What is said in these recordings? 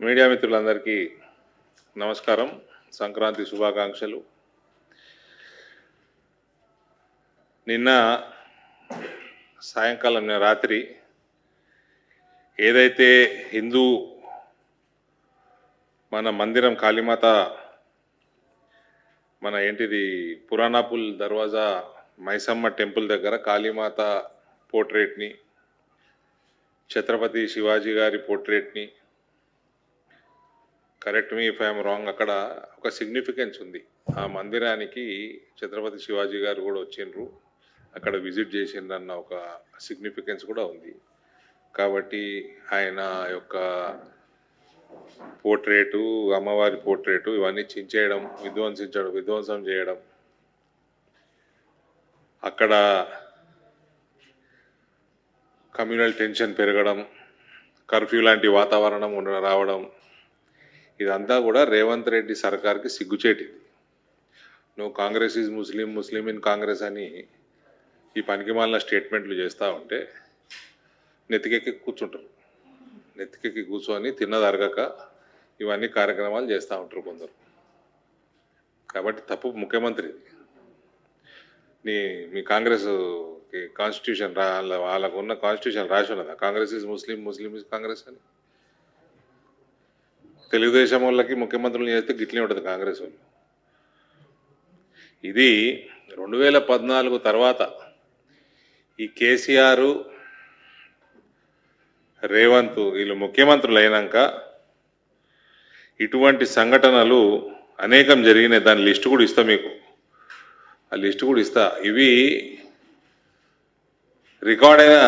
Media మిత్రులందరికీ నమస్కారం, సంక్రాంతి శుభాకాంక్షలు. నిన్న సాయంకాలం రాత్రి ఏదైతే హిందూ మన మందిరం కాళీమాత మన ఏంటిది పురాణాపుల్ దర్వాజా మైసమ్మ టెంపుల్ దగ్గర కాళీమాత పోర్ట్రేట్ని, ఛత్రపతి శివాజీ గారి పోర్ట్రేట్ని, correct me if I'm wrong, అక్కడ ఒక సిగ్నిఫికెన్స్ ఉంది. ఆ మందిరానికి ఛత్రపతి శివాజీ గారు కూడా వచ్చిండ్రు, అక్కడ విజిట్ చేసిండ్రు అన్న ఒక సిగ్నిఫికెన్స్ కూడా ఉంది. కాబట్టి ఆయన యొక్క పోర్ట్రేటు, అమ్మవారి పోర్ట్రేటు ఇవన్నీ చించేయడం, విధ్వంసం చేయడం, అక్కడ కమ్యూనల్ టెన్షన్ పెరగడం, కర్ఫ్యూ లాంటి వాతావరణం రావడం, ఇదంతా కూడా రేవంత్ రెడ్డి సర్కార్కి సిగ్గుచేటిది. నువ్వు Congress is Muslim, Muslim in Congress అని ఈ పనికిమాలిన స్టేట్మెంట్లు చేస్తూ ఉంటే నెత్తికెక్కి కూర్చుంటారు. నెత్తికెక్కి కూర్చొని తిన్నది అరగక ఇవన్నీ కార్యక్రమాలు చేస్తూ ఉంటారు కొందరు. కాబట్టి తప్పు ముఖ్యమంత్రిది. మీ కాంగ్రెస్ కాన్స్టిట్యూషన్ వాళ్ళకు ఉన్న కాన్స్టిట్యూషన్ రాసి ఉన్నదా Congress is Muslim, Muslim is Congress అని? తెలుగుదేశం వాళ్ళకి ముఖ్యమంత్రులు చేస్తే గిట్లే ఉంటుంది కాంగ్రెస్ వాళ్ళు. ఇది 2014 తర్వాత ఈ కేసీఆర్, రేవంత్ వీళ్ళు ముఖ్యమంత్రులు అయినాక ఇటువంటి సంఘటనలు అనేకం జరిగినాయి. దాని లిస్టు కూడా ఇస్తా మీకు, ఆ లిస్టు కూడా ఇస్తా. ఇవి రికార్డ్ అయిన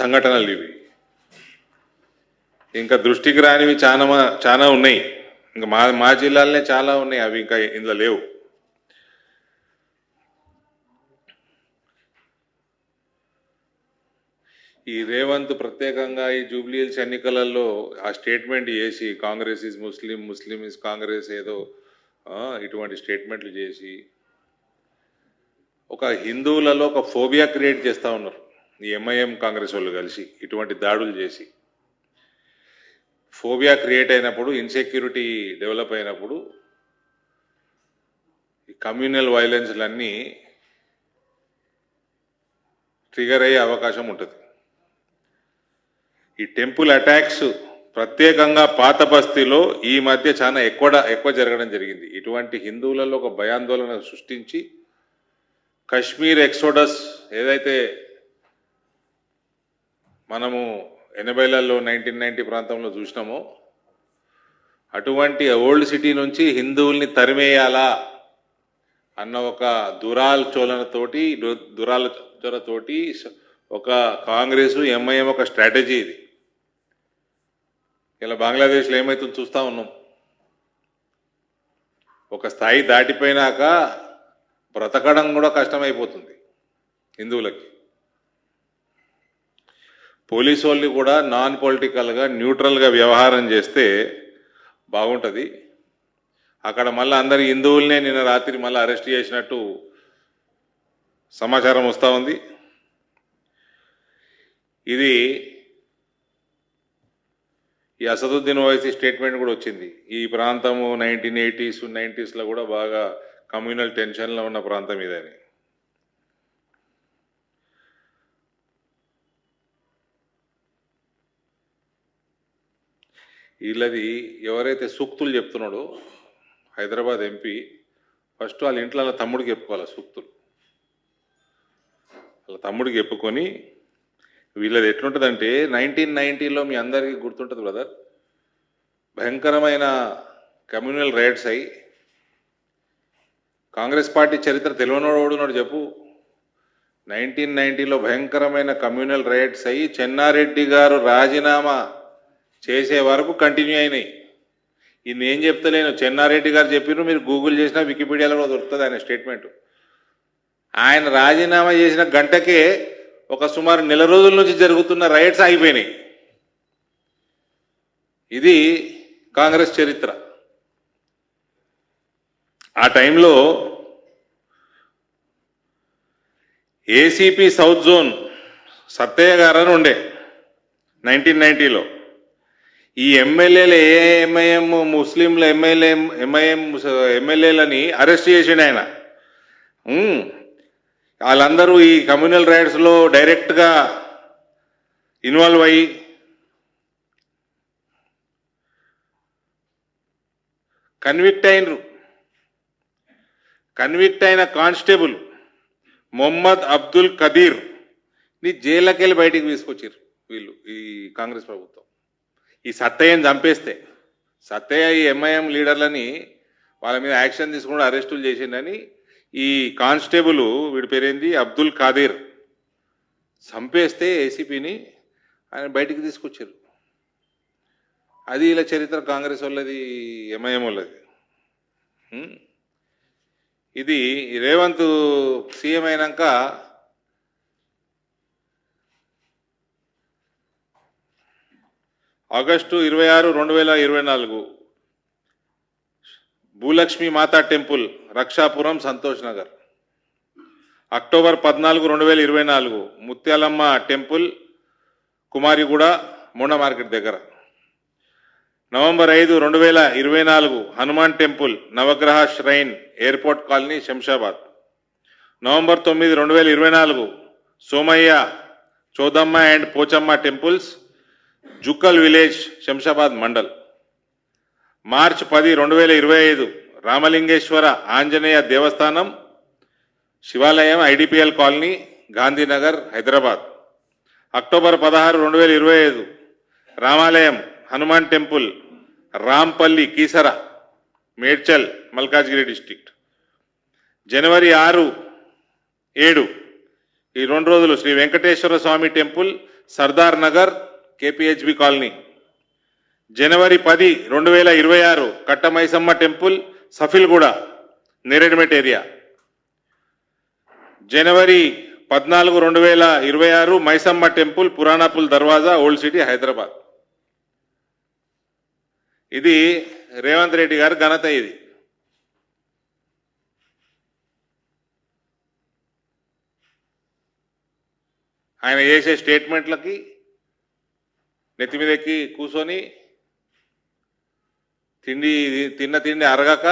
సంఘటనలు, ఇవి ఇంకా దృష్టికి రానివి చాలా ఉన్నాయి. ఇంకా మా జిల్లాలనే చాలా ఉన్నాయి, అవి ఇంకా ఇందులో లేవు. ఈ రేవంత్ ప్రత్యేకంగా ఈ జూబ్లీహిల్స్ ఎన్నికలలో ఆ స్టేట్మెంట్ చేసి Congress is Muslim, Muslim is Congress ఏదో ఇటువంటి స్టేట్మెంట్లు చేసి ఒక హిందువులలో ఒక ఫోబియా క్రియేట్ చేస్తూ ఉన్నారు. ఈ ఎంఐఎం కాంగ్రెస్ వాళ్ళు కలిసి ఇటువంటి దాడులు చేసి ఫోబియా క్రియేట్ అయినప్పుడు, ఇన్సెక్యూరిటీ డెవలప్ అయినప్పుడు ఈ కమ్యూనల్ వైలెన్స్లన్నీ ట్రిగర్ అయ్యే అవకాశం ఉంటుంది. ఈ టెంపుల్ అటాక్స్ ప్రత్యేకంగా పాత బస్తీలో ఈ మధ్య చాలా ఎక్కువ జరగడం జరిగింది. ఇటువంటి హిందువులలో ఒక భయాందోళన సృష్టించి కశ్మీర్ ఎక్సోడస్ ఏదైతే మనము 80లలో 1990 ప్రాంతంలో చూసినామో అటువంటి ఓల్డ్ సిటీ నుంచి హిందువుల్ని తరిమేయాలా అన్న ఒక దురాలోచనతోటి ఒక కాంగ్రెస్ ఎంఐఎం ఒక స్ట్రాటజీ ఇది. ఇలా బంగ్లాదేశ్లో ఏమైతుందో చూస్తూ ఉన్నాం. ఒక స్థాయి దాటిపోయినాక బ్రతకడం కూడా కష్టమైపోతుంది హిందువులకి. పోలీసు వాళ్ళు కూడా నాన్ పొలిటికల్గా న్యూట్రల్గా వ్యవహారం చేస్తే బాగుంటుంది. అక్కడ మళ్ళీ అందరి హిందువులనే నిన్న రాత్రి మళ్ళీ అరెస్ట్ చేసినట్టు సమాచారం వస్తూ ఉంది. ఇది ఈ అసదుద్దీన్ ఓవైసీ స్టేట్మెంట్ కూడా వచ్చింది. ఈ ప్రాంతము 1980s 90sలో కూడా బాగా కమ్యూనల్ టెన్షన్లో ఉన్న ప్రాంతం ఇదని. వీళ్ళది ఎవరైతే సూక్తులు చెప్తున్నాడో హైదరాబాద్ ఎంపీ, ఫస్ట్ వాళ్ళ ఇంట్లో వాళ్ళ తమ్ముడికి చెప్పుకోవాలి సూక్తులు. వాళ్ళ తమ్ముడికి చెప్పుకొని వీళ్ళది ఎట్లుంటుందంటే 1990లో మీ అందరికీ గుర్తుంటుంది బ్రదర్, భయంకరమైన కమ్యూనల్ రైట్స్ అయ్యి కాంగ్రెస్ పార్టీ చరిత్ర తెలియనోడున్నాడు చెప్పు. 1990లో భయంకరమైన కమ్యూనల్ రైట్స్ అయ్యి చెన్నారెడ్డి గారు రాజీనామా చేసే వరకు కంటిన్యూ అయినాయి. ఇది నేను చెప్తలేను, చెన్నారెడ్డి గారు చెప్పిన, మీరు గూగుల్ చేసినా వికీపీడియాలో కూడా దొరుకుతుంది ఆయన స్టేట్మెంట్. ఆయన రాజీనామా చేసిన గంటకే ఒక సుమారు నెల రోజుల నుంచి జరుగుతున్న రైట్స్ ఆగిపోయినాయి. ఇది కాంగ్రెస్ చరిత్ర. ఆ టైంలో ఏసీపీ సౌత్ జోన్ సత్తయ్య గారు అని ఉండే, 1990లో ఈ ఎమ్మెల్యేలు ఎంఐఎం ముస్లింల ఎమ్మెల్యేలని అరెస్ట్ చేసిండు ఆయన. వాళ్ళందరూ ఈ కమ్యూనల్ రైట్స్లో డైరెక్ట్గా ఇన్వాల్వ్ అయ్యి కన్విక్ట్ అయిన కానిస్టేబుల్ మొహమ్మద్ అబ్దుల్ కదీర్ ని జైల్లోకెళ్ళి బయటికి తీసుకొచ్చారు వీళ్ళు, ఈ కాంగ్రెస్ ప్రభుత్వం. ఈ సత్తయ్యని చంపేస్తే, సత్తయ్య ఈ ఎంఐఎం లీడర్లని వాళ్ళ మీద యాక్షన్ తీసుకుండా అరెస్టులు చేసిండని ఈ కానిస్టేబుల్, వీడి పేరేంది, అబ్దుల్ ఖాదీర్, చంపేస్తే ఏసీపీని ఆయన బయటికి తీసుకొచ్చారు. అది ఇలా చరిత్ర కాంగ్రెస్ వాళ్ళది, ఎంఐఎం వాళ్ళది. ఇది రేవంత్ సీఎం అయినాక August 26, 2024 Bhulakshmi Mata temple, Rakshapuram, Santosh Nagar. October 14, 2024 Mutyalamma temple, Kumariguda, Monda market దగ్గర. November 5, 2024 Hanuman temple, Navagraha shrine, airport colony, Shamshabad. November 9, 2024 Somayya, Chodamma and Pochamma temples, Jukkal village, Shamshabad mandal. March 10, 2025 Ramalingeswara Anjaneya Devasthanam, Shivalayam, IDPL colony, Gandhinagar, Hyderabad. October 16, 2025 Ramalayam, Hanuman temple, Rampally, Keesara, Medchal, Malkajgiri district. జనవరి 6, 7 ఈ 2 రోజులు Sri Venkateswara Swamy temple, Sardar Nagar, KPHB colony. జనవరి 10, 2026 కట్టమైసమ్మ టెంపుల్, సఫిల్గూడ, నేరేడ్మెట్ ఏరియా. జనవరి 14, 2026 Maisamma temple, Puranapul Darwaza, old city, Hyderabad. ఇది రేవంత్ రెడ్డి గారి ఘనత. ఇది ఆయన చేసే స్టేట్మెంట్లకి నెత్తిమీదెక్కి కూర్చొని తిన్న తిండి అరగక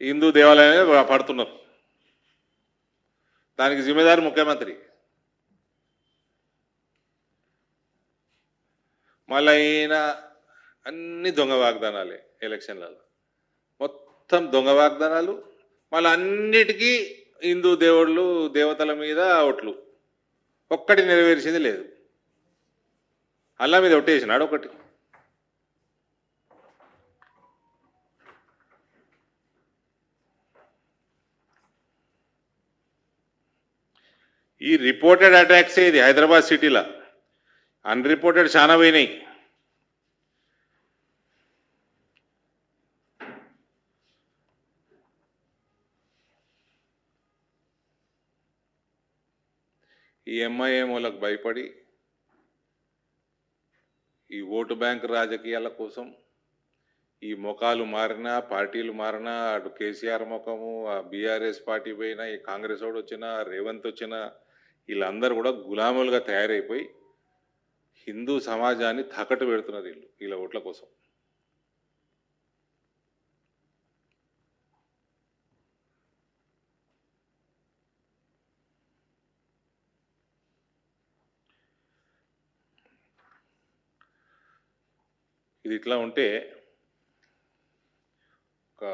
హిందూ దేవాలయాన్ని పడుతున్నారు. దానికి జిమ్మేదారు ముఖ్యమంత్రి. మళ్ళీ ఈయన అన్ని దొంగ వాగ్దానాలే, ఎలక్షన్లలో మొత్తం దొంగ వాగ్దానాలు. మళ్ళీ అన్నిటికీ హిందూ దేవుళ్ళు, దేవతల మీద ఓట్లు. ఒక్కటి నెరవేర్చింది లేదు. అల్లా మీద ఒట్టేసినాడు ఒకటి. ఈ రిపోర్టెడ్ అటాక్స్ ఇది హైదరాబాద్ సిటీలో, అన్రిపోర్టెడ్ చాలా పోయినాయి. ఈ ఎంఐఎం వాళ్ళకు భయపడి ఈ ఓటు బ్యాంక్ రాజకీయాల కోసం ఈ ముఖాలు మారినా, పార్టీలు మారినా, అటు కేసీఆర్ ముఖము, ఆ బీఆర్ఎస్ పార్టీ పోయినా, ఈ కాంగ్రెస్ వాడు వచ్చినా, రేవంత్ వచ్చినా, వీళ్ళందరూ కూడా గులాములుగా తయారైపోయి హిందూ సమాజాన్ని తాకట్టు పెడుతున్నారు వీళ్ళ ఓట్ల కోసం. ఇది ఇట్లా ఉంటే ఒక